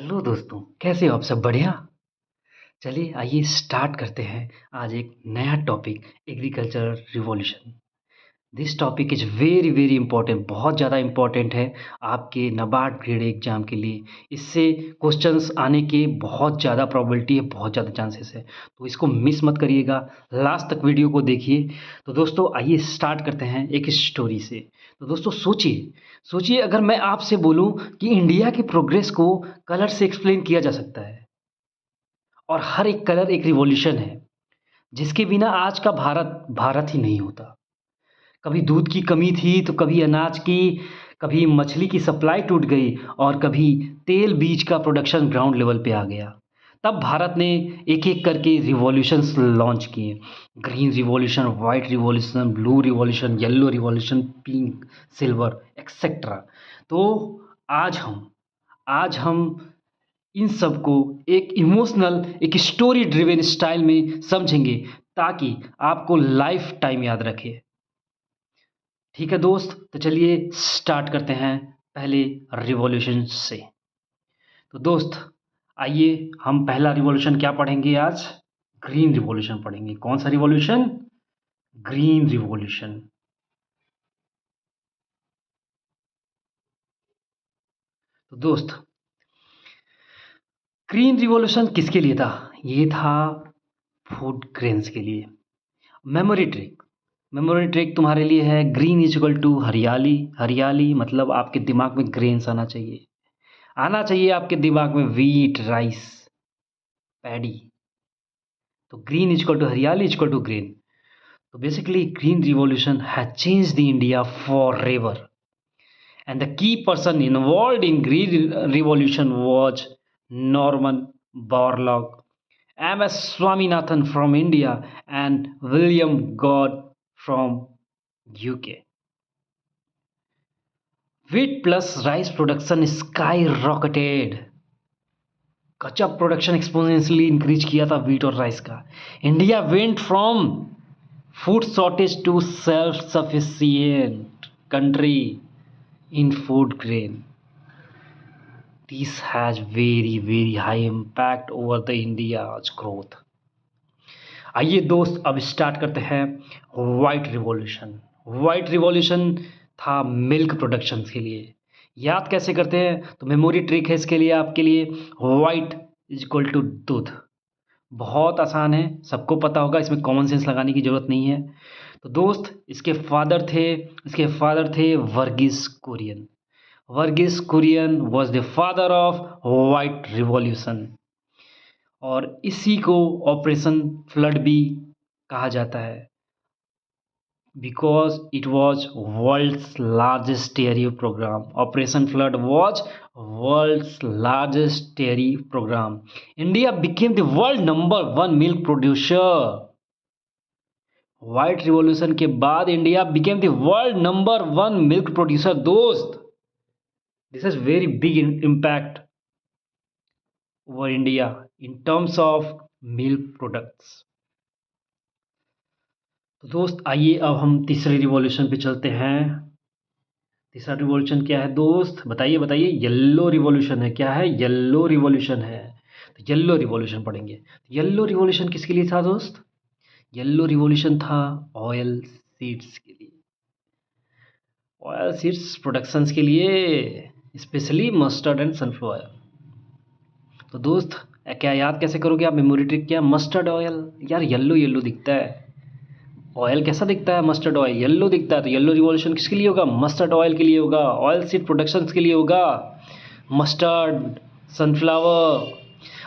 Hello दोस्तों, कैसे हो आप सब बढ़िया? चलिए आइए स्टार्ट करते हैं आज एक नया topic agricultural revolution. This topic is very very important, बहुत ज़्यादा इंपॉर्टेंट है आपके नाबार्ड ग्रेड एग्जाम के लिए। इससे क्वेश्चंस आने के बहुत ज़्यादा प्रोबेबिलिटी है, बहुत ज़्यादा चांसेस है, तो इसको मिस मत करिएगा, लास्ट तक वीडियो को देखिए। तो दोस्तों आइए स्टार्ट करते हैं एक स्टोरी से। तो दोस्तों सोचिए सोचिए अगर मैं आपसे बोलूं कि इंडिया की प्रोग्रेस को कलर से एक्सप्लेन किया जा सकता है और हर एक कलर एक रिवॉल्यूशन है, जिसके बिना आज का भारत भारत ही नहीं होता। कभी दूध की कमी थी तो कभी अनाज की, कभी मछली की सप्लाई टूट गई और कभी तेल बीज का प्रोडक्शन ग्राउंड लेवल पे आ गया। तब भारत ने एक-एक करके रिवॉल्यूशंस लॉन्च किए। Green revolution, white revolution, blue revolution, yellow revolution, pink, silver etcetera. तो आज हम इन सबको एक इमोशनल, एक स्टोरी ड्रिवन स्टाइल में समझेंगे ताकि आपको लाइफ टाइम याद रखे। ठीक है दोस्त, तो चलिए स्टार्ट करते हैं पहले रिवॉल्यूशन से। तो दोस्त आइए हम पहला रिवॉल्यूशन क्या पढ़ेंगे आज? ग्रीन रिवॉल्यूशन पढ़ेंगे। कौन सा रिवॉल्यूशन? Green revolution. तो दोस्त ग्रीन रिवॉल्यूशन किसके लिए था? ये था फूड ग्रेन्स के लिए। मेमोरी ट्रिक, मेमोरी ट्रिक तुम्हारे लिए है। ग्रीन इज इक्वल टू हरियाली, हरियाली मतलब आपके दिमाग में ग्रेन्स आना चाहिए आपके दिमाग में व्हीट, राइस, पैडी। तो ग्रीन इज इक्वल टू हरियाली इज इक्वल टू ग्रीन। तो basically green revolution has change the India for ever and the key person involve in green revolution was Norman Borlaug, M S Swaminathan from India and William Gaud from UK. Wheat plus rice production skyrocketed. कच्चा production exponentially increase किया था wheat और rice का। India went from food shortage to self sufficient country in food grain. This has very very high impact over the India's growth. आइए दोस्त अब start करते हैं वाइट रिवॉल्यूशन। वाइट रिवॉल्यूशन था मिल्क प्रोडक्शन के लिए। याद कैसे करते हैं? तो मेमोरी ट्रिक है इसके लिए आपके लिए। वाइट इज इक्वल टू दूध। बहुत आसान है, सबको पता होगा, इसमें कॉमन सेंस लगाने की जरूरत नहीं है। तो दोस्त इसके फादर थे Verghese Kurien. Verghese Kurien was the father of white revolution और इसी को ऑपरेशन फ्लड भी कहा जाता है, because it was world's largest dairy program. Operation Flood was world's largest dairy program. India became the world number one milk producer. White revolution के बाद India became the world number one milk producer. दोस्त this is very big impact over India in terms of milk products. तो दोस्त आइए अब हम तीसरे revolution पे चलते हैं। तीसरा रिवॉल्यूशन क्या है दोस्त? बताइए बताइए। येलो रिवॉल्यूशन है। क्या है? येलो रिवॉल्यूशन है। तो येलो रिवॉल्यूशन पढ़ेंगे। येलो रिवॉल्यूशन किसके लिए था दोस्त? येलो रिवॉल्यूशन था ऑयल सीड्स के लिए। ऑयल सीड्स प्रोडक्शंस के लिए, स्पेशली मस्टर्ड एंड सनफ्लावर। तो दोस्त क्या याद कैसे करोगे आप? मेमोरी ट्रिक क्या? Mustard oil. यार येलो येलो दिखता है, ऑयल कैसा दिखता है? मस्टर्ड ऑयल येलो दिखता है। तो येलो रिवॉल्यूशन किसके लिए होगा? मस्टर्ड ऑयल के लिए होगा, ऑयल सीड प्रोडक्शन के लिए होगा। Mustard, sunflower.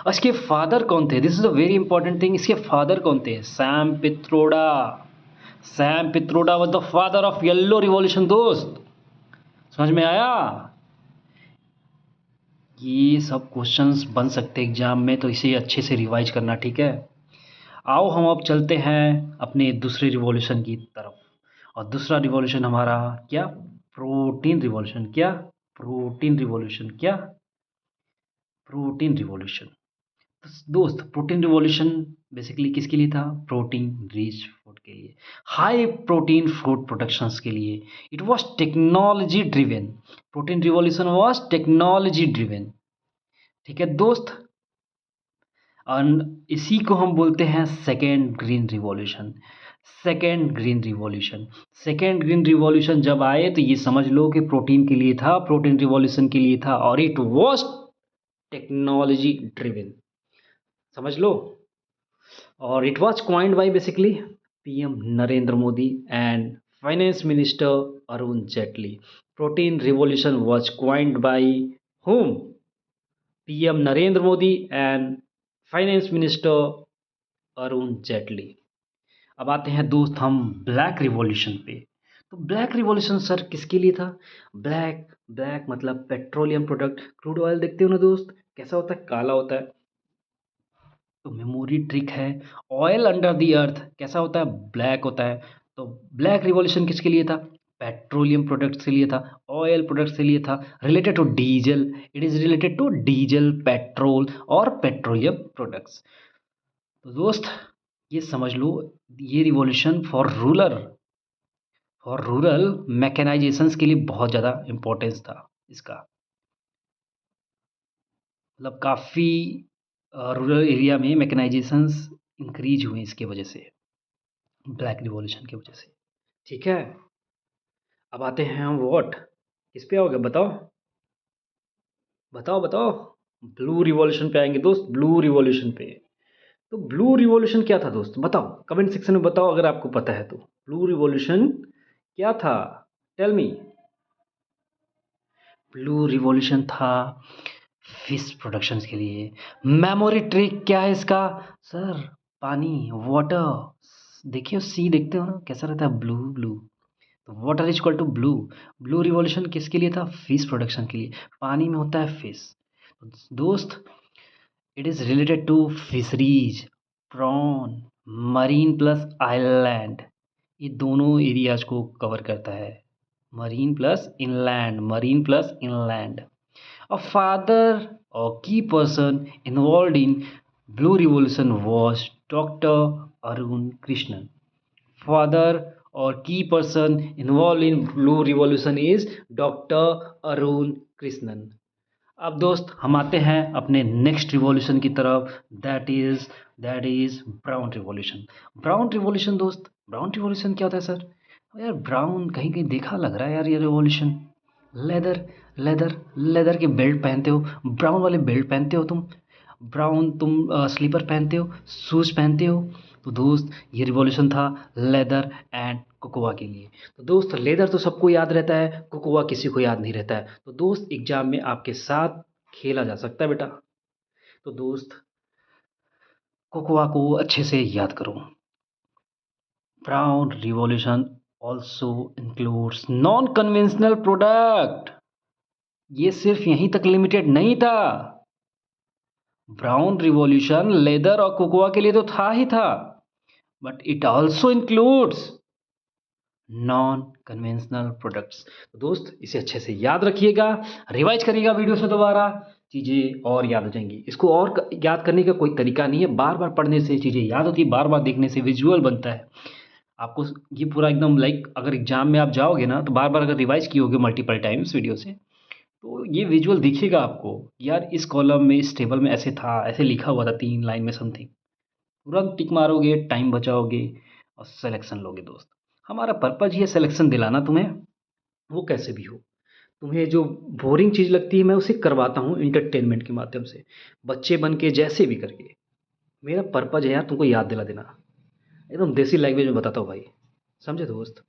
और इसके फादर कौन थे? This is a very important thing. इसके फादर कौन थे? Sam Pitroda. Sam Pitroda was the father of yellow revolution. दोस्त समझ में आया? ये सब क्वेश्चंस बन सकते हैं एग्जाम में, तो इसे अच्छे से रिवाइज करना, ठीक है? आओ हम अब चलते हैं अपने दूसरे रिवॉल्यूशन की तरफ। और दूसरा रिवॉल्यूशन हमारा क्या? Protein revolution. क्या? Protein revolution. क्या? Protein revolution. तो दोस्त प्रोटीन रिवॉल्यूशन बेसिकली किसके लिए था? प्रोटीन रिच फूड के लिए, हाई प्रोटीन फूड प्रोडक्शंस के लिए। It was technology driven. Protein revolution was technology driven. ठीक है दोस्त। और इसी को हम बोलते हैं second green revolution. Second green revolution, second green revolution जब आए तो ये समझ लो कि प्रोटीन के लिए था, प्रोटीन रिवॉल्यूशन के लिए था, और इट वॉज टेक्नोलॉजी ड्रिवन, समझ लो। और it was coined by basically PM Narendra Modi and finance minister Arun Jaitley. Protein revolution was coined by whom? PM Narendra Modi and finance minister Arun Jaitley. अब आते हैं दोस्त हम ब्लैक रिवॉल्यूशन पे। तो ब्लैक रिवॉल्यूशन सर किसके लिए था? ब्लैक, ब्लैक मतलब पेट्रोलियम प्रोडक्ट, क्रूड ऑयल देखते हो ना दोस्त, कैसा होता है, काला होता है। तो मेमोरी ट्रिक है, ऑयल अंडर द अर्थ कैसा होता है, ब्लैक होता है। तो ब्लैक रिवॉल्यूशन किसके लिए था? पेट्रोलियम प्रोडक्ट्स के लिए था, ऑयल प्रोडक्ट्स के लिए था, related to diesel. It is related to diesel, petrol और पेट्रोलियम प्रोडक्ट्स। तो दोस्त ये समझ लो, ये रिवॉल्यूशन फॉर रूरल मैकेनाइजेशंस के लिए बहुत ज़्यादा इम्पोर्टेंस था इसका। मतलब काफ़ी रूरल एरिया में मैकेनाइजेशंस इंक्रीज हुए इसके वजह से, ब्लैक रिवॉल्यूशन की वजह से। ठीक है, अब आते हैं हम वॉट, किस पे आओगे बताओ, बताओ बताओ। ब्लू रिवॉल्यूशन पे आएंगे दोस्त, ब्लू रिवॉल्यूशन पे। तो ब्लू रिवॉल्यूशन क्या था दोस्त, बताओ कमेंट सेक्शन में बताओ अगर आपको पता है तो। ब्लू रिवॉल्यूशन क्या था, टेल मी। ब्लू रिवॉल्यूशन था फिश प्रोडक्शन के लिए। मेमोरी ट्रिक क्या है इसका? सर पानी, वाटर, देखिए सी देखते हो ना कैसा रहता है, ब्लू ब्लू। तो water is equal to blue. Blue revolution किसके लिए था? फिश प्रोडक्शन के लिए, पानी में होता है फिश। दोस्त it is related to fisheries, prawn, marine plus island, ये दोनों एरियाज को कवर करता है। Marine plus inland, marine plus inland. A father or key person involved in Blue Revolution was Dr. Arun Krishnan. Father or key person involved in Blue Revolution is Dr. Arun Krishnan. अब दोस्त हम आते हैं अपने next revolution की तरफ, that is brown revolution. Brown revolution दोस्त, brown revolution क्या होता है सर? यार ब्राउन कहीं कहीं देखा लग रहा है यार ये रिवॉल्यूशन। लेदर, लेदर के बेल्ट पहनते हो, ब्राउन वाले बेल्ट पहनते हो तुम, ब्राउन तुम स्लीपर पहनते हो, शूज़ पहनते हो। तो दोस्त ये रिवॉल्यूशन था लेदर एंड कोकोआ के लिए। तो दोस्त लेदर तो सबको याद रहता है, कोकोआ किसी को याद नहीं रहता है। तो दोस्त एग्जाम में आपके साथ खेला जा सकता है बेटा। तो दोस्त कोकोआ को अच्छे से याद करो। Brown revolution also includes non conventional product. ये सिर्फ यहीं तक लिमिटेड नहीं था। ब्राउन रिवॉल्यूशन लेदर और कोकोआ के लिए तो था ही था, but it also includes non conventional products. तो दोस्त इसे अच्छे से याद रखिएगा, रिवाइज करिएगा वीडियो से, दोबारा चीज़ें और याद हो जाएंगी। इसको और याद करने का कोई तरीका नहीं है, बार बार पढ़ने से चीज़ें याद होती है, बार बार देखने से विजुअल बनता है। आपको ये पूरा एकदम लाइक अगर एग्जाम में आप जाओगे ना तो बार बार अगर रिवाइज किए होगे मल्टीपल टाइम्स वीडियो से, तो ये विजुअल दिखेगा आपको, यार इस कॉलम में इस टेबल में ऐसे था, ऐसे लिखा हुआ था 3 लाइन में समथिंग। तुरंत टिक मारोगे, टाइम बचाओगे और सिलेक्शन लोगे दोस्त। हमारा पर्पज़ ही है सिलेक्शन दिलाना तुम्हें, वो कैसे भी हो। तुम्हें जो बोरिंग चीज़ लगती है मैं उसे करवाता हूँ एंटरटेनमेंट के माध्यम से, बच्चे बन के जैसे भी करके। मेरा पर्पज़ है यार तुमको याद दिला देना, एकदम देसी लैंग्वेज में बताता हूँ भाई, समझे दोस्त।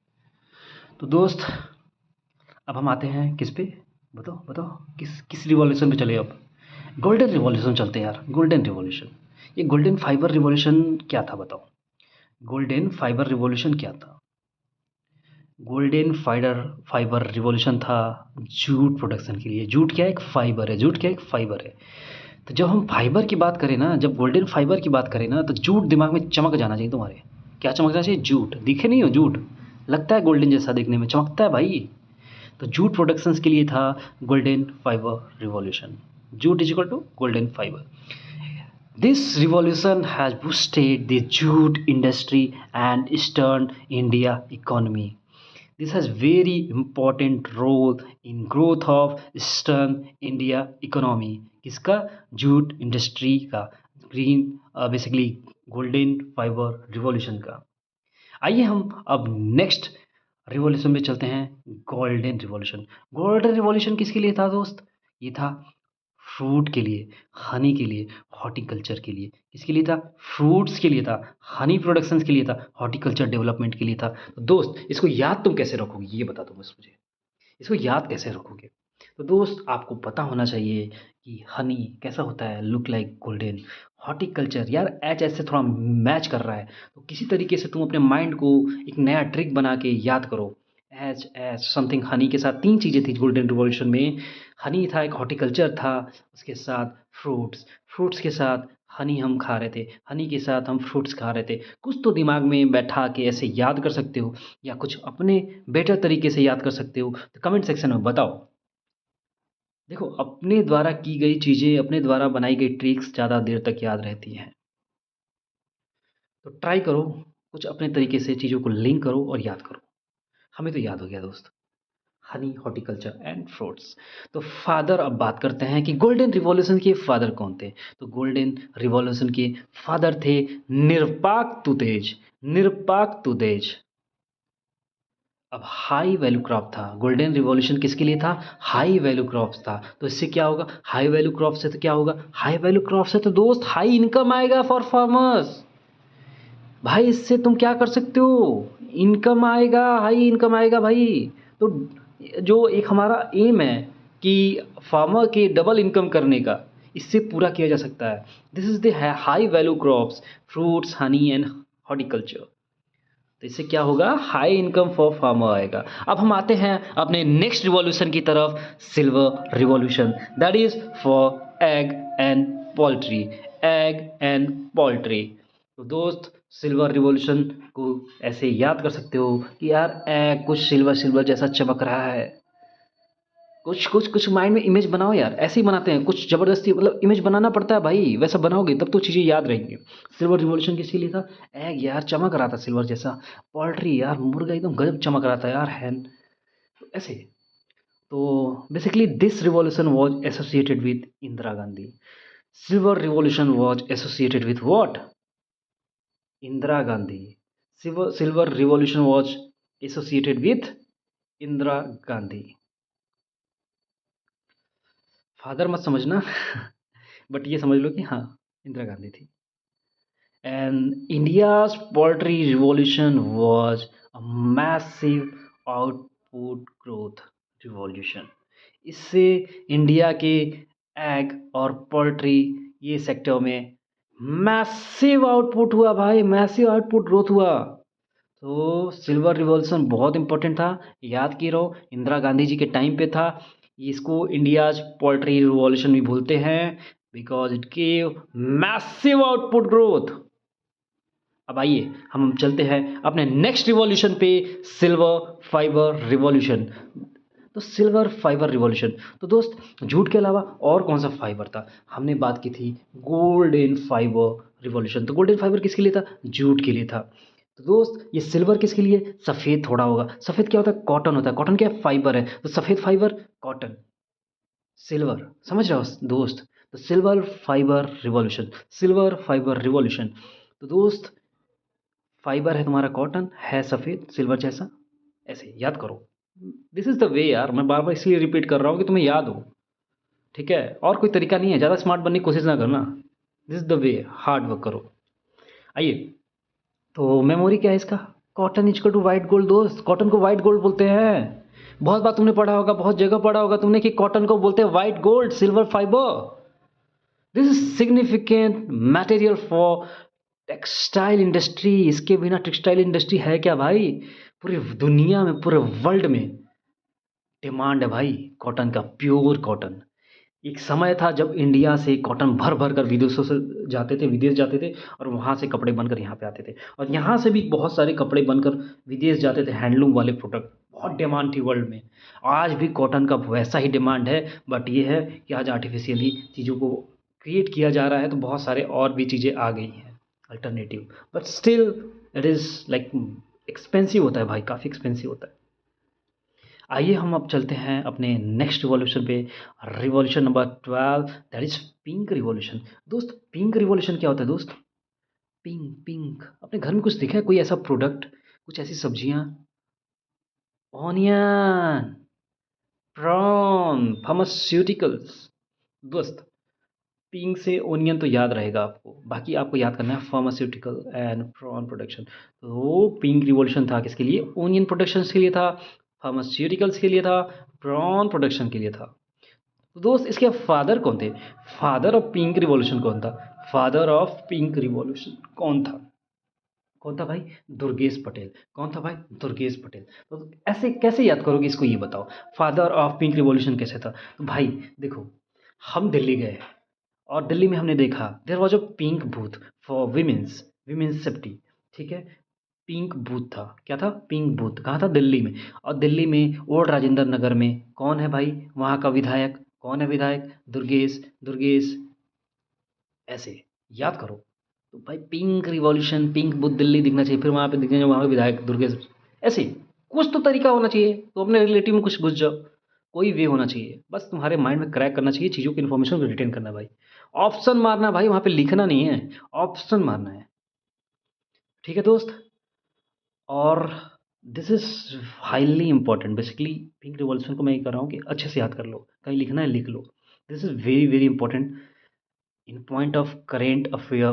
तो दोस्त अब हम आते हैं किस पे, बताओ बताओ किस किस रिवॉल्यूशन पे चले अब? गोल्डन रिवॉल्यूशन चलते हैं यार, गोल्डन रिवॉल्यूशन। ये गोल्डन फाइबर रिवॉल्यूशन क्या था बताओ? गोल्डन फाइबर रिवॉल्यूशन क्या था? गोल्डन फाइबर रिवॉल्यूशन था जूट प्रोडक्शन के लिए। जूट क्या है? एक फाइबर है, जूट क्या है? एक फाइबर है। तो जब हम फाइबर की बात करें ना, जब गोल्डन फाइबर की बात करें ना, तो जूट दिमाग में चमक जाना चाहिए तुम्हारे। क्या चमकना चाहिए? जूट। दिखे नहीं हो जूट, लगता है गोल्डन जैसा दिखने में, चमकता है भाई। तो जूट प्रोडक्शंस के लिए था golden fibre revolution. Jute is equal to golden fibre. This revolution has boosted the jute industry and eastern India economy. This has very important role in growth of eastern India economy. किसका? Jute industry का, green basically golden fibre revolution का। आइए हम अब next revolution में चलते हैं, golden revolution. Golden revolution किसके लिए था दोस्त? ये था फ्रूट के लिए, हनी के लिए, हॉर्टिकल्चर के लिए। किसके लिए था? फ्रूट्स के लिए था, हनी प्रोडक्शंस के लिए था, हॉर्टिकल्चर डेवलपमेंट के लिए था। तो दोस्त इसको याद तुम कैसे रखोगे, ये बता दो बस मुझे, इसको याद कैसे रखोगे? तो दोस्त आपको पता होना चाहिए कि हनी कैसा होता है, लुक लाइक गोल्डन। हॉर्टिकल्चर यार एच एच से थोड़ा मैच कर रहा है, तो किसी तरीके से तुम अपने माइंड को एक नया ट्रिक बना के याद करो। एच एच समथिंग, हनी के साथ तीन चीज़ें थी गोल्डन रिवॉल्यूशन में। हनी था, एक हॉर्टिकल्चर था, उसके साथ फ्रूट्स, फ्रूट्स के साथ हनी हम खा रहे थे, हनी के साथ हम फ्रूट्स खा रहे थे। कुछ तो दिमाग में बैठा के ऐसे याद कर सकते हो, या कुछ अपने बेटर तरीके से याद कर सकते हो, तो कमेंट सेक्शन में बताओ। देखो, अपने द्वारा की गई चीज़ें, अपने द्वारा बनाई गई ट्रिक्स ज़्यादा देर तक याद रहती हैं। तो ट्राई करो, कुछ अपने तरीके से चीज़ों को लिंक करो और याद करो। हमें तो याद हो गया दोस्त, हनी, हॉर्टिकल्चर एंड फ्रूट्स। तो फादर, अब बात करते हैं कि गोल्डन रिवॉल्यूशन के फादर कौन थे। तो गोल्डन रिवॉल्यूशन के फादर थे निरपाक तुतेज, निरपाक तुतेज। अब हाई वैल्यू क्रॉप था, गोल्डन रिवॉल्यूशन किसके लिए था? हाई वैल्यू क्रॉप्स था। तो इससे क्या होगा? हाई वैल्यू क्रॉप से तो क्या होगा? हाई वैल्यू क्रॉप से तो दोस्त हाई इनकम आएगा फॉर फार्मर्स। भाई इससे तुम क्या कर सकते हो? इनकम आएगा, हाई इनकम आएगा भाई। तो जो एक हमारा एम है कि फार्मर के डबल इनकम करने का, इससे पूरा किया जा सकता है। This is the high value crops, fruits, honey and horticulture. तो इससे क्या होगा? हाई इनकम फॉर फार्मर आएगा। अब हम आते हैं अपने नेक्स्ट रिवॉल्यूशन की तरफ, silver revolution, that is for egg and poultry, egg and poultry. तो दोस्त सिल्वर रिवॉल्यूशन को ऐसे याद कर सकते हो कि यार एग कुछ सिल्वर सिल्वर जैसा चमक रहा है। कुछ माइंड में इमेज बनाओ यार, ऐसे ही बनाते हैं, कुछ ज़बरदस्ती मतलब इमेज बनाना पड़ता है भाई, वैसा बनाओगे तब तो चीज़ें याद रहेंगी। सिल्वर रिवॉल्यूशन किसके लिए था? एग यार चमक रहा था सिल्वर जैसा, पोल्ट्री यार मुर्गा एकदम गजब चमक रहा था यार, हैन, तो ऐसे। तो basically this revolution was associated with Indira Gandhi. Silver revolution was associated with what? Indira Gandhi. Silver revolution was associated with Indira Gandhi. Father मत समझना बट ये समझ लो कि हाँ, इंदिरा गांधी थी। And India's poultry revolution was a massive output growth revolution. इससे इंडिया के एग और पोल्ट्री ये सेक्टर में मैसिव आउटपुट हुआ भाई, मैसिव आउटपुट ग्रोथ हुआ। तो सिल्वर रिवॉल्यूशन बहुत इंपॉर्टेंट था, याद किए रहो, इंदिरा गांधी जी के टाइम पे था। इसको इंडियाज पोल्ट्री रिवॉल्यूशन भी बोलते हैं because it gave massive output growth. अब आइए हम चलते हैं अपने नेक्स्ट रिवॉल्यूशन पे, सिल्वर फाइबर रिवॉल्यूशन। तो सिल्वर फाइबर रिवॉल्यूशन, तो दोस्त जूट के अलावा और कौन सा फाइबर था? हमने बात की थी गोल्डन फाइबर रिवॉल्यूशन। तो गोल्डन फाइबर किसके लिए था? जूट के लिए था। तो दोस्त ये सिल्वर किसके लिए? सफ़ेद थोड़ा होगा। सफ़ेद क्या होता है? कॉटन होता है। कॉटन क्या है? फाइबर है। तो सफ़ेद फाइबर कॉटन, सिल्वर, समझ रहे हो दोस्त? तो silver fibre revolution, silver fibre revolution. तो दोस्त फाइबर है तुम्हारा कॉटन, है सफ़ेद सिल्वर जैसा, ऐसे याद करो। दिस इज़ द वे यार, मैं बार बार इसलिए रिपीट कर रहा हूँ कि तुम्हें याद हो, ठीक है? और कोई तरीका नहीं है, ज़्यादा स्मार्ट बनने की कोशिश ना करना। This is the way, hard work करो। आइए, तो मेमोरी क्या है इसका? Cotton equal to white gold दोस्त, कॉटन को वाइट गोल्ड बोलते हैं। बहुत बार तुमने पढ़ा होगा, बहुत जगह पढ़ा होगा तुमने कि कॉटन को बोलते हैं white gold, silver fibre. This is significant material for textile industry. इसके बिना टेक्सटाइल इंडस्ट्री है क्या भाई? पूरी दुनिया में, पूरे वर्ल्ड में डिमांड है भाई कॉटन का, प्योर कॉटन। एक समय था जब इंडिया से कॉटन भर भर कर विदेशों से जाते थे, विदेश जाते थे, और वहाँ से कपड़े बनकर यहाँ पे आते थे, और यहाँ से भी बहुत सारे कपड़े बनकर विदेश जाते थे, हैंडलूम वाले प्रोडक्ट। बहुत डिमांड थी वर्ल्ड में। आज भी कॉटन का वैसा ही डिमांड है, बट ये है कि आज आर्टिफिशियली चीज़ों को क्रिएट किया जा रहा है, तो बहुत सारे और भी चीज़ें आ गई हैं alternative, but still it is like expensive होता है भाई, काफ़ी एक्सपेंसिव होता है। आइए हम अब चलते हैं अपने नेक्स्ट रिवॉल्यूशन पे, revolution number 12, that is pink revolution. दोस्त पिंक रिवॉल्यूशन क्या होता है दोस्त? पिंक पिंक अपने घर में कुछ दिखा है, कोई ऐसा प्रोडक्ट, कुछ ऐसी सब्जियां? Onion, prawn, pharmaceuticals. दोस्त पिंक से ओनियन तो याद रहेगा आपको, बाकी आपको याद करना है फार्मास्यूटिकल एंड प्रॉन प्रोडक्शन। तो पिंक रिवॉल्यूशन था किसके लिए? ओनियन प्रोडक्शन के लिए था, फार्मास्यूटिकल्स के लिए था, प्रॉन प्रोडक्शन के लिए था। तो दोस्त इसके फादर कौन थे? फादर ऑफ पिंक रिवॉल्यूशन कौन था? फादर ऑफ पिंक रिवॉल्यूशन कौन था? कौन था भाई? दुर्गेश पटेल। कौन था भाई? दुर्गेश पटेल। तो ऐसे कैसे याद करोगे इसको, ये बताओ। फादर ऑफ पिंक रिवॉल्यूशन कैसे था? तो भाई देखो, हम दिल्ली गए और दिल्ली में हमने देखा there was a pink booth for womens, womens safety. ठीक है, पिंक बूथ था। क्या था? Pink booth. कहाँ था? दिल्ली में। और दिल्ली में ओल्ड राजेंद्र नगर में कौन है भाई वहाँ का विधायक? कौन है विधायक? दुर्गेश, दुर्गेश। ऐसे याद करो। तो भाई pink revolution, pink booth Delhi दिखना चाहिए, फिर वहाँ पे दिखना चाहिए वहाँ पे विधायक दुर्गेश। ऐसे कुछ तो तरीका होना चाहिए, तो अपने रिलेटिव में कुछ घुस जाओ। कोई वे होना चाहिए, बस तुम्हारे माइंड में क्रैक करना चाहिए, चीज़ों की इन्फॉर्मेशन को रिटेन करना है भाई। ऑप्शन मारना भाई, वहाँ पे लिखना नहीं है, ऑप्शन मारना है। ठीक है दोस्त। और this is highly important. Basically pink revolution को मैं ये कर रहा हूँ कि अच्छे से याद कर लो, कहीं लिखना है लिख लो। This is very very important in point of current affair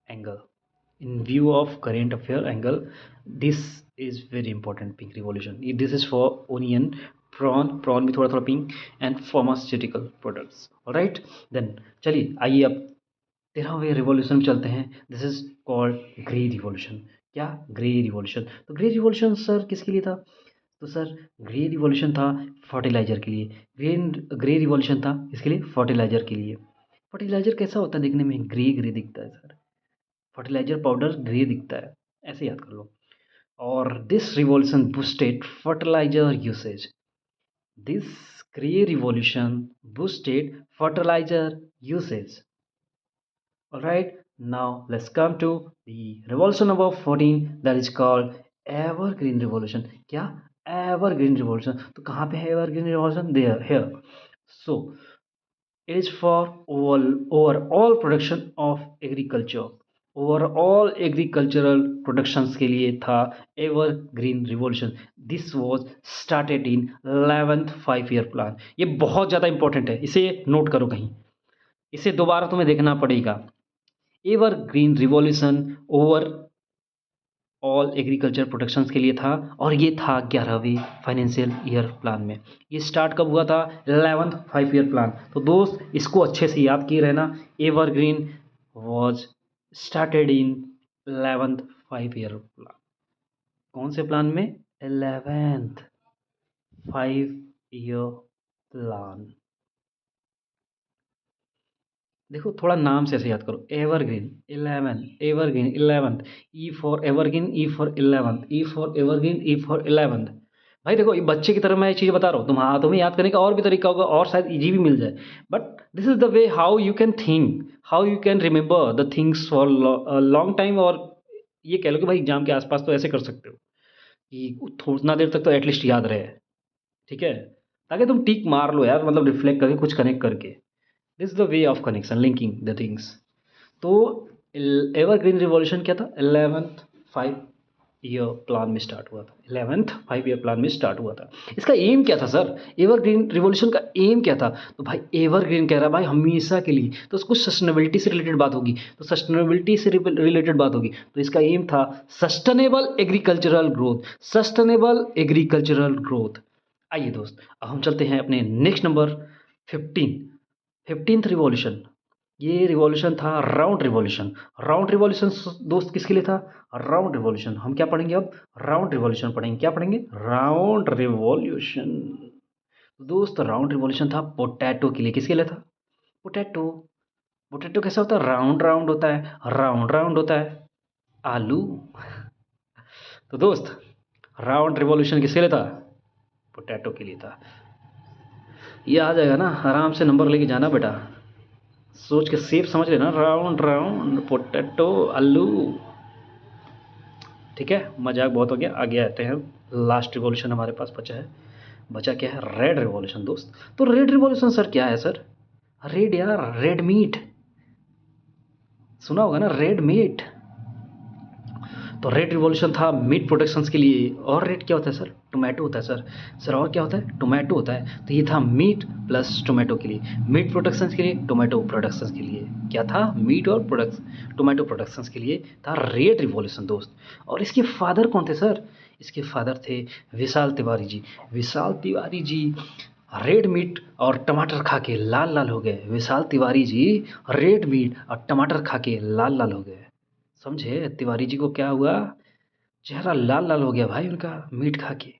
angle, in view of current affair angle, this is very important pink revolution. This is for onion, prawn भी थोड़ा थोड़ा pink, and pharmaceutical products. All right, then चलिए आइए अब 13वें revolution में चलते हैं। This is called grey revolution. क्या? Grey revolution. तो ग्रे रिवॉल्यूशन सर किसके लिए था? तो सर ग्रे रिवॉल्यूशन था फर्टिलाइजर के लिए। ग्रीन ग्रे रिवॉल्यूशन था इसके लिए, फर्टिलाइजर के लिए। फर्टिलाइजर कैसा होता है दिखने में? ग्रे ग्रे दिखता है सर। फर्टिलाइजर पाउडर ग्रे दिखता है, ऐसे याद कर लो। और this revolution boosted fertiliser usage. This grey revolution boosted fertiliser usage. Alright, now let's come to the revolution number 14, that is called evergreen revolution. क्या? evergreen revolution। तो कहाँ पे है evergreen revolution? There, here. So it is for overall production of agriculture। Overall agricultural productions के लिए था evergreen revolution. This was started in 11th 5 year plan. ये बहुत ज़्यादा इंपॉर्टेंट है, इसे नोट करो कहीं, इसे दोबारा तुम्हें देखना पड़ेगा। Evergreen revolution over all agriculture productions के लिए था, और ये था 11वें फाइनेंशियल ईयर प्लान में। ये स्टार्ट कब हुआ था? 11th 5 year plan. तो दोस्त इसको अच्छे से याद किए रहना। Evergreen was started in 11th 5 year plan. कौन से प्लान में? 11th 5 year plan. देखो थोड़ा नाम से ऐसे याद करो, evergreen 11, evergreen 11th, E for evergreen, E for 11th, E for evergreen, E for 11th। भाई देखो ये बच्चे की तरह मैं ये चीज़ बता रहा हूँ, तुम्हें याद करने का और भी तरीका होगा और शायद इजी भी मिल जाए, but this is the way how you can think, how you can remember the things for long time. और ये कह लो कि भाई एग्जाम के आसपास तो ऐसे कर सकते हो कि थोड़ा देर तक तो एटलीस्ट याद रहे। ठीक है, ताकि तुम टिक मार लो यार, मतलब रिफ्लेक्ट करके कुछ कनेक्ट करके। This is the way of connection, linking the things. तो एवरग्रीन रिवॉल्यूशन क्या था? 11th 5 ईयर प्लान में स्टार्ट हुआ था। 11th 5 ईयर प्लान में स्टार्ट हुआ था। इसका एम क्या था सर? एवरग्रीन रिवॉल्यूशन का एम क्या था? तो भाई एवरग्रीन कह रहा है भाई हमेशा के लिए, तो उसको सस्टेनेबिलिटी से रिलेटेड बात होगी, तो सस्टेनेबिलिटी से रिलेटेड बात होगी, तो इसका एम था sustainable agricultural growth, sustainable agricultural growth. आइए दोस्त अब हम चलते हैं अपने नेक्स्ट नंबर 15, 15th रिवॉल्यूशन। ये रिवॉल्यूशन था राउंड रिवॉल्यूशन। राउंड रिवॉल्यूशन दोस्त किसके लिए था? Round revolution. हम क्या पढ़ेंगे अब? राउंड रिवॉल्यूशन पढ़ेंगे। क्या पढ़ेंगे? Round revolution. दोस्त राउंड रिवॉल्यूशन था पोटैटो के लिए। किसके लिए था? पोटैटो। पोटैटो कैसा होता है? राउंड राउंड होता है, राउंड राउंड होता है। आलू। तो दोस्त राउंड रिवॉल्यूशन किसके लिए था? पोटैटो के लिए था। ये आ जाएगा ना, आराम से नंबर लेके जाना बेटा, सोच के सेप समझ लेना। राउंड राउंड पोटैटो आलू। ठीक है, मजाक बहुत हो गया, आगे आते हैं। लास्ट रिवॉल्यूशन हमारे पास बचा है, बचा क्या है, रेड रिवॉल्यूशन दोस्त। तो रेड रिवॉल्यूशन सर क्या है सर? रेड यार, रेड मीट सुना होगा ना, रेड मीट। तो रेड रिवॉल्यूशन था मीट प्रोडक्शंस के लिए। और रेड क्या होता है सर? टोमेटो होता है सर। सर और क्या होता है? टोमेटो होता है। तो ये था मीट प्लस टोमेटो के लिए, मीट प्रोडक्शंस के लिए, टोमेटो प्रोडक्शंस के लिए। क्या था? मीट और टोमेटो प्रोडक्शंस के लिए था रेड रिवॉल्यूशन दोस्त। और इसके फादर कौन थे सर? इसके फादर थे विशाल तिवारी जी। विशाल तिवारी जी रेड मीट और टमाटर खा के लाल लाल हो गए। विशाल तिवारी जी रेड मीट और टमाटर खा के लाल लाल हो गए। समझे? तिवारी जी को क्या हुआ? चेहरा लाल लाल हो गया भाई उनका मीट खा के।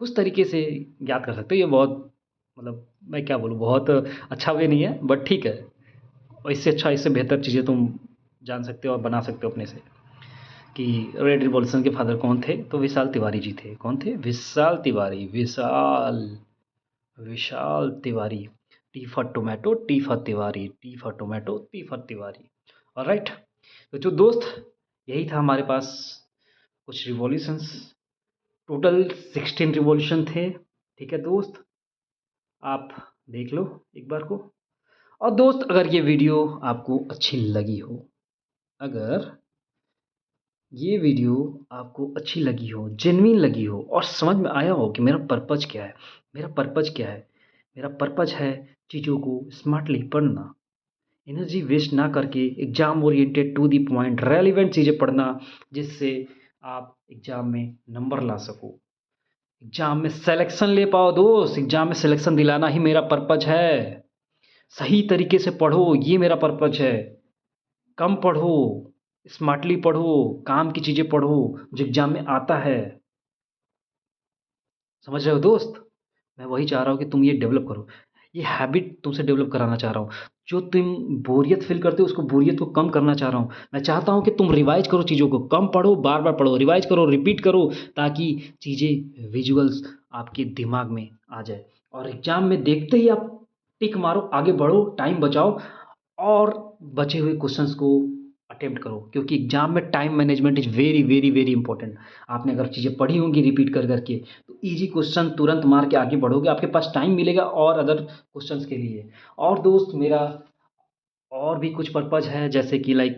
कुछ तरीके से याद कर सकते हो। ये बहुत, मतलब मैं क्या बोलूँ, बहुत अच्छा वे नहीं है, बट ठीक है। और इससे अच्छा, इससे बेहतर चीज़ें तुम जान सकते हो और बना सकते हो अपने से। कि रेड रिवॉल्यूशन के फादर कौन थे? तो विशाल तिवारी जी थे। कौन थे? Vishal Tiwari. Vishal Vishal Tiwari. T for tomato, T for Tiwari, T for tomato, T for Tiwari. Alright. तो जो दोस्त, यही था हमारे पास कुछ रिवॉल्यूशंस। टोटल 16 रिवॉल्यूशन थे। ठीक है दोस्त, आप देख लो एक बार को। और दोस्त, अगर ये वीडियो आपको अच्छी लगी हो, अगर ये वीडियो आपको अच्छी लगी हो, जेन्युइन लगी हो और समझ में आया हो कि मेरा पर्पज़ क्या है, मेरा पर्पज़ क्या है? मेरा पर्पज़ है चीज़ों को स्मार्टली पढ़ना, एनर्जी वेस्ट ना करके exam oriented to the point relevant चीज़ें पढ़ना, जिससे आप एग्ज़ाम में नंबर ला सको, एग्ज़ाम में सिलेक्शन ले पाओ दोस्त। एग्ज़ाम में सिलेक्शन दिलाना ही मेरा पर्पज़ है। सही तरीके से पढ़ो, ये मेरा पर्पज़ है। कम पढ़ो, स्मार्टली पढ़ो, काम की चीज़ें पढ़ो जो एग्ज़ाम में आता है। समझ रहे हो दोस्त? मैं वही चाह रहा हूँ कि तुम ये डेवलप करो। ये हैबिट तुमसे डेवलप कराना चाह रहा हूँ। जो तुम बोरियत फ़ील करते हो, उसको बोरियत को कम करना चाह रहा हूँ। मैं चाहता हूँ कि तुम रिवाइज़ करो चीज़ों को, कम पढ़ो, बार-बार पढ़ो, रिवाइज़ करो, रिपीट करो, ताकि चीज़ें विजुअल्स आपके दिमाग में आ जाए। और एग्ज़ाम में देखते ही आप टिक मारो, आगे बढ़ो, टाइम बचाओ और बचे हुए क्वेश्चंस को अटेम्प्ट करो, क्योंकि एग्जाम में time management is very very very important. आपने अगर चीज़ें पढ़ी होंगी रिपीट कर करके, तो इजी क्वेश्चन तुरंत मार के आगे बढ़ोगे, आपके पास टाइम मिलेगा और अदर क्वेश्चंस के लिए। और दोस्त, मेरा और भी कुछ पर्पज़ है, जैसे कि लाइक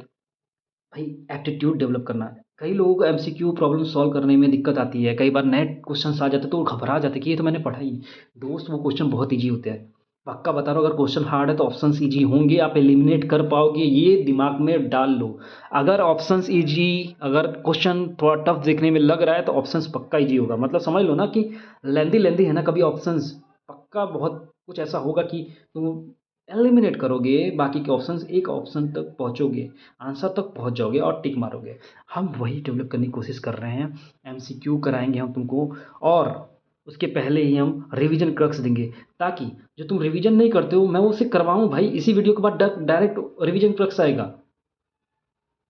भाई एप्टीट्यूड डेवलप करना है। कई लोगों को एमसीक्यू प्रॉब्लम सॉल्व करने में दिक्कत आती है। कई बार नए क्वेश्चंस आ जाते हैं तो वो घबरा जाते हैं कि ये तो मैंने पढ़ा ही नहीं। दोस्त, वो क्वेश्चन बहुत ईजी होते हैं। पक्का बता रहा हूँ, अगर क्वेश्चन हार्ड है तो ऑप्शंस ईजी होंगे, आप एलिमिनेट कर पाओगे, ये दिमाग में डाल लो। अगर ऑप्शंस ईजी, अगर क्वेश्चन थोड़ा टफ देखने में लग रहा है तो ऑप्शंस पक्का ईजी होगा। मतलब समझ लो ना कि लेंदी लेंदी है ना, कभी ऑप्शंस पक्का बहुत कुछ ऐसा होगा कि तुम एलिमिनेट करोगे, बाकी के ऑप्शंस एक ऑप्शन तक पहुँचोगे, आंसर तक पहुँच जाओगे और टिक मारोगे। हम वही डेवलप करने की कोशिश कर रहे हैं। एमसीक्यू कराएँगे हम तुमको, और उसके पहले ही हम रिवीजन क्रक्स देंगे, ताकि जो तुम रिवीजन नहीं करते हो मैं वो उसे करवाऊँ भाई। इसी वीडियो के बाद डायरेक्ट रिवीजन क्रक्स आएगा,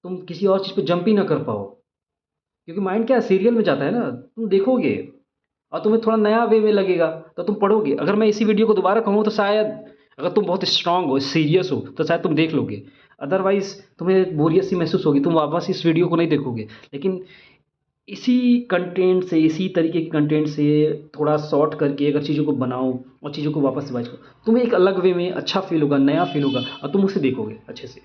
तुम किसी और चीज़ पे जंप ही ना कर पाओ। क्योंकि माइंड क्या है, सीरियल में जाता है ना, तुम देखोगे और तुम्हें थोड़ा नया वे में लगेगा तो तुम पढ़ोगे। अगर मैं इसी वीडियो को दोबारा कहूँ तो शायद, अगर तुम बहुत स्ट्रांग हो, सीरियस हो, तो शायद तुम देख लोगे। अदरवाइज़ तुम्हें बोरियत सी महसूस होगी, तुम वापस इस वीडियो को नहीं देखोगे। लेकिन इसी कंटेंट से, इसी तरीके के कंटेंट से थोड़ा शॉर्ट करके अगर चीज़ों को बनाओ और चीज़ों को वापस रिवाइज करो, तुम्हें एक अलग वे में अच्छा फ़ील होगा, नया फ़ील होगा और तुम उसे देखोगे अच्छे से।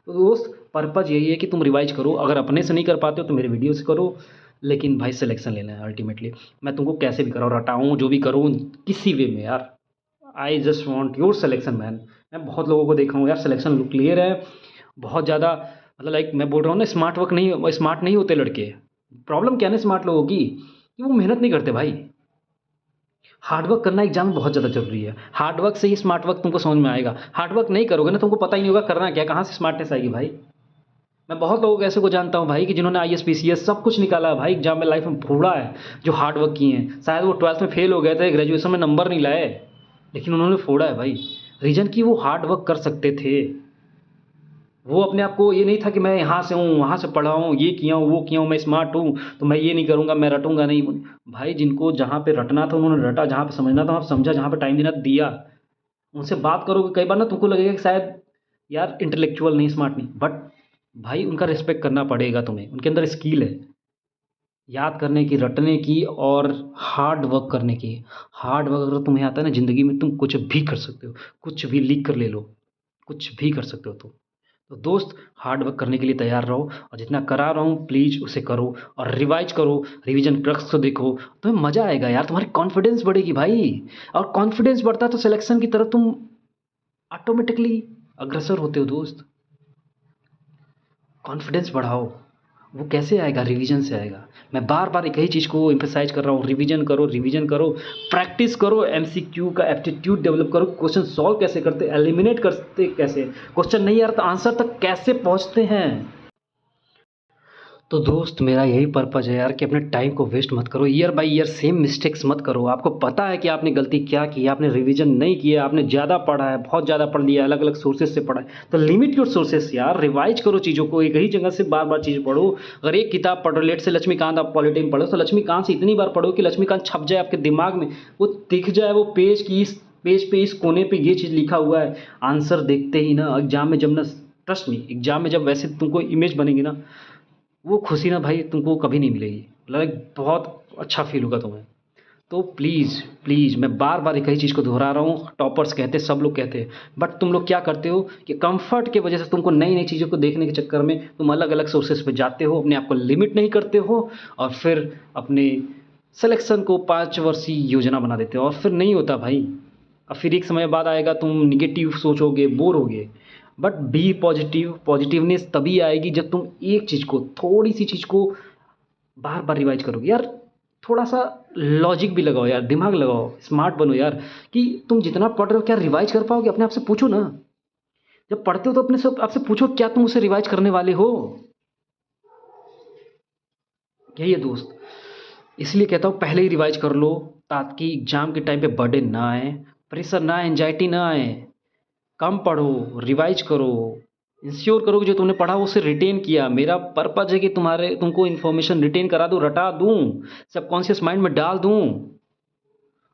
तो दोस्त, पर्पज़ यही है कि तुम रिवाइज करो। अगर अपने से नहीं कर पाते हो तो मेरे वीडियो से करो, लेकिन भाई सिलेक्शन लेना है अल्टीमेटली। मैं तुमको कैसे भी कराऊँ, रटाऊँ, जो भी करूँ, किसी वे में यार, I just want your selection man. मैं बहुत लोगों को देखा हूँ यार, सिलेक्शन क्लियर है बहुत ज़्यादा। मतलब लाइक मैं बोल रहा हूँ ना, स्मार्ट नहीं होते लड़के। प्रॉब्लम क्या है ना स्मार्ट लोगों की, कि वो मेहनत नहीं करते भाई। हार्ड वर्क करना एग्जाम में बहुत ज़्यादा ज़रूरी है। हार्ड वर्क से ही स्मार्ट वर्क तुमको समझ में आएगा। हार्ड वर्क नहीं करोगे ना, तुमको पता ही नहीं होगा करना क्या, कहाँ से स्मार्टनेस आएगी भाई। मैं बहुत लोगों को ऐसे को जानता हूँ भाई, कि जिन्होंने आईएएस पीसीएस सब कुछ निकाला है भाई, एग्जाम में लाइफ में फोड़ा है, जो हार्ड वर्क किए हैं। शायद वो 12th में फेल हो गए थे, ग्रेजुएशन में नंबर नहीं लाए, लेकिन उन्होंने फोड़ा है भाई। रीज़न कि वो हार्ड वर्क कर सकते थे। वो अपने आप को ये नहीं था कि मैं यहाँ से हूँ, वहाँ से पढ़ा हूँ, ये किया हूँ, वो किया हूँ, मैं स्मार्ट हूँ, तो मैं ये नहीं करूँगा, मैं रटूँगा नहीं। भाई, जिनको जहाँ पे रटना था उन्होंने रटा, जहाँ पे समझना था वहाँ पे समझा, जहाँ पे टाइम देना था दिया। उनसे बात करोगे कई बार ना, तुमको लगेगा कि शायद यार इंटेलेक्चुअल नहीं, स्मार्ट नहीं, बट भाई उनका रिस्पेक्ट करना पड़ेगा तुम्हें, उनके अंदर स्किल है। याद करने की, रटने की और हार्ड वर्क करने की। हार्ड वर्क अगर तुम्हें आता है ना ज़िंदगी में, तुम कुछ भी कर सकते हो। कुछ भी लिख कर ले लो, कुछ भी कर सकते हो तुम। तो दोस्त, हार्ड वर्क करने के लिए तैयार रहो और जितना करा रहा हूँ प्लीज़ उसे करो और रिवाइज़ करो, रिवीजन क्रक्स को देखो, तुम्हें मज़ा आएगा यार, तुम्हारी कॉन्फिडेंस बढ़ेगी भाई। और कॉन्फिडेंस बढ़ता है तो सिलेक्शन की तरफ तुम ऑटोमेटिकली अग्रसर होते हो दोस्त। कॉन्फिडेंस बढ़ाओ, वो कैसे आएगा? रिवीजन से आएगा। मैं बार-बार एक ही चीज़ को एम्फसाइज़ कर रहा हूँ, रिवीजन करो, प्रैक्टिस करो, एमसीक्यू का एप्टीट्यूड डेवलप करो, क्वेश्चन सॉल्व कैसे करते, एलिमिनेट करते कैसे, क्वेश्चन नहीं आ रहा तो आंसर तक कैसे पहुँचते हैं। तो दोस्त, मेरा यही पर्पज़ है यार कि अपने टाइम को वेस्ट मत करो, year by year same mistakes मत करो। आपको पता है कि आपने गलती क्या की है, आपने रिवीजन नहीं किया, आपने ज़्यादा पढ़ा है, बहुत ज़्यादा पढ़ लिया, अलग-अलग सोर्सेज़ से पढ़ा है, तो लिमिट योर सोर्सेज़ यार, रिवाइज़ करो चीज़ों को, एक ही जगह से बार-बार चीज़ें पढ़ो। अगर एक किताब पढ़ रहे हो, लेट से लक्ष्मीकांत आप पॉलिटी में पढ़ो, तो लक्ष्मीकांत से इतनी बार पढ़ो कि लक्ष्मीकांत छप जाए आपके दिमाग में, वो दिख जाए वो पेज की इस पेज पे इस कोने पे ये चीज़ लिखा हुआ है। आंसर देखते ही ना एग्ज़ाम में जब ना, ट्रस्ट मी, एग्ज़ाम में जब वैसे तुमको इमेज बनेगी ना, वो खुशी ना भाई तुमको कभी नहीं मिलेगी। लाइक बहुत अच्छा फ़ील होगा तुम्हें। तो प्लीज़, प्लीज़ मैं बार-बार एक ही चीज़ को दोहरा रहा हूँ, टॉपर्स कहते हैं, सब लोग कहते हैं, बट तुम लोग क्या करते हो कि कम्फ़र्ट की वजह से तुमको नई-नई चीज़ों को देखने के चक्कर में तुम अलग-अलग सोर्सेज़ पे जाते हो, अपने आप को लिमिट नहीं करते हो और फिर अपने सिलेक्शन को 5 वर्षीय योजना बना देते हो और फिर नहीं होता भाई। और फिर एक समय बाद आएगा तुम नेगेटिव सोचोगे, बोर होगे। बट बी पॉजिटिव, पॉजिटिवनेस तभी आएगी जब तुम एक चीज़ को, थोड़ी-सी चीज़ को बार-बार रिवाइज़ करोगे। यार थोड़ा-सा लॉजिक भी लगाओ यार, दिमाग लगाओ, स्मार्ट बनो यार, कि तुम जितना पढ़ रहे हो क्या रिवाइज़ कर पाओगे? अपने आप से पूछो ना। जब पढ़ते हो तो अपने से आपसे पूछो क्या तुम उसे रिवाइज़ करने वाले हो? यही है दोस्त। इसलिए कहता हूँ पहले ही रिवाइज़ कर लो ताकि एग्ज़ाम के टाइम पे बर्डन ना आए, प्रेशर ना आए, एंग्ज़ायटी ना आए। कम पढ़ो, रिवाइज़ करो, इंश्योर करो कि जो तुमने पढ़ा उसे रिटेन किया। मेरा पर्पज़ है कि तुमको इन्फॉर्मेशन रिटेन करा दूँ, रटा दूँ, सबकॉन्शियस माइंड में डाल दूँ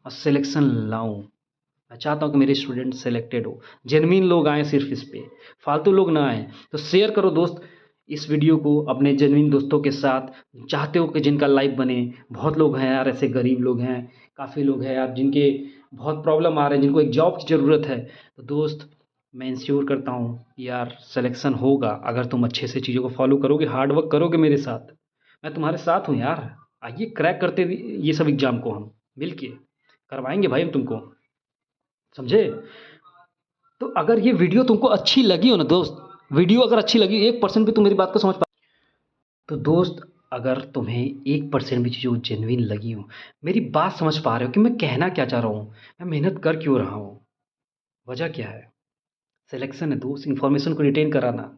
और सिलेक्शन लाऊँ। मैं चाहता हूँ कि मेरे स्टूडेंट सेलेक्टेड हो, जेन्युइन लोग आएँ सिर्फ़ इस पे, फालतू लोग ना आएँ। तो शेयर करो दोस्त इस वीडियो को अपने जेन्युइन दोस्तों के साथ, चाहते हो कि जिनका लाइफ़ बने। बहुत लोग हैं यार ऐसे गरीब लोग हैं, काफ़ी लोग हैं यार जिनके बहुत प्रॉब्लम आ रहे हैं, जिनको एक जॉब की ज़रूरत है। तो दोस्त, मैं इंश्योर करता हूँ कि यार सिलेक्शन होगा अगर तुम अच्छे से चीज़ों को फ़ॉलो करोगे, हार्ड वर्क करोगे मेरे साथ। मैं तुम्हारे साथ हूँ यार। आइए क्रैक करते ये सब एग्ज़ाम को हम मिल के, करवाएँगे भाई हम तुमको। समझे? तो अगर ये वीडियो तुमको अच्छी लगी हो ना दोस्त, वीडियो अगर अच्छी लगी 1% भी तुम मेरी बात को समझ पा, तो दोस्त अगर तुम्हें 1% भी चीज़ें जेन्युइन लगी हो, मेरी बात समझ पा रहे हो कि मैं कहना क्या चाह रहा हूँ, मैं मेहनत कर क्यों रहा हूँ, वजह क्या है? सिलेक्शन है दोस्त, इन्फॉर्मेशन को रिटेन कराना,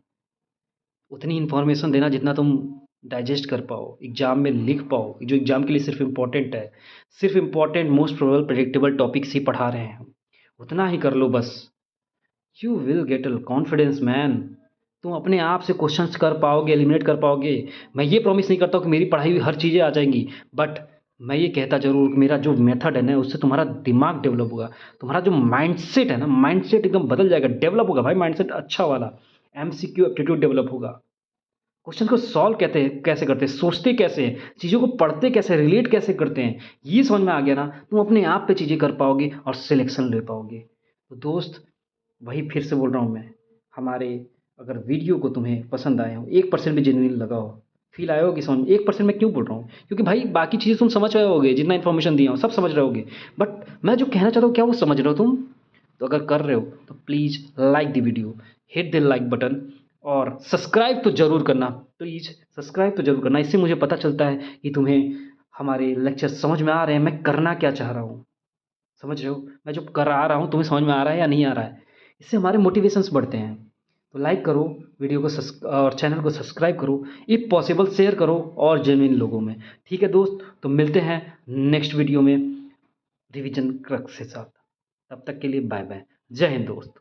उतनी इन्फॉर्मेशन देना जितना तुम डाइजेस्ट कर पाओ, एग्ज़ाम में लिख पाओ, जो एग्ज़ाम के लिए सिर्फ़ इम्पोर्टेंट है। सिर्फ़ important, most probable, predictable topics ही पढ़ा रहे हैं हम, उतना ही कर लो बस। You will get a confidence man. तुम अपने आप से क्वेश्चंस कर पाओगे, एलिमिनेट कर पाओगे। मैं ये प्रॉमिस नहीं करता हूँ कि मेरी पढ़ाई हुई हर चीज़ें आ जाएँगी, बट मैं ये कहता ज़रूर कि मेरा जो मेथड है ना, उससे तुम्हारा दिमाग डेवलप होगा। तुम्हारा जो माइंडसेट है ना, माइंडसेट एकदम बदल जाएगा, डेवलप होगा भाई माइंडसेट अच्छा वाला। एमसीक्यू एप्टीट्यूड डेवलप होगा। क्वेश्चन को सॉल्व कैसे करते हैं, सोचते कैसे हैं, चीज़ों को पढ़ते कैसे, रिलेट कैसे करते हैं, ये समझ में आ गया ना, तुम अपने आप पे चीज़ें कर पाओगे और सिलेक्शन ले पाओगे। तो दोस्त, वही फिर से बोल रहा हूँ मैं, हमारे अगर वीडियो को तुम्हें पसंद आए हो, 1% भी जेन्युइन लगा हो, फ़ील आया हो कि समझ, 1% मैं क्यों बोल रहा हूँ? क्योंकि भाई बाकी चीज़ें तुम समझ रहे होगे, जितना इन्फॉर्मेशन दिया हूँ, सब समझ रहे होगे। बट मैं जो कहना चाहता हूँ, क्या वो समझ रहे हो तुम? तो अगर कर रहे हो, तो please like the video, hit the like button और सब्सक्राइब तो ज़रूर करना। प्लीज़ सब्सक्राइब तो ज़रूर करना, इससे मुझे पता चलता है कि तुम्हें हमारे लेक्चर समझ में आ रहे हैं, मैं करना क्या चाह रहा हूँ। समझ रहे हो? मैं जो करा रहा हूँ तुम्हें समझ में आ रहा है या नहीं आ रहा है? इससे हमारे मोटिवेशंस बढ़ते हैं। तो लाइक करो वीडियो को और चैनल को सब्सक्राइब करो, इफ़ पॉसिबल शेयर करो और जेन्युइन लोगों में। ठीक है दोस्त? तो मिलते हैं नेक्स्ट वीडियो में रिवीजन क्रक्स के साथ। तब तक के लिए बाय बाय। जय हिंद दोस्त।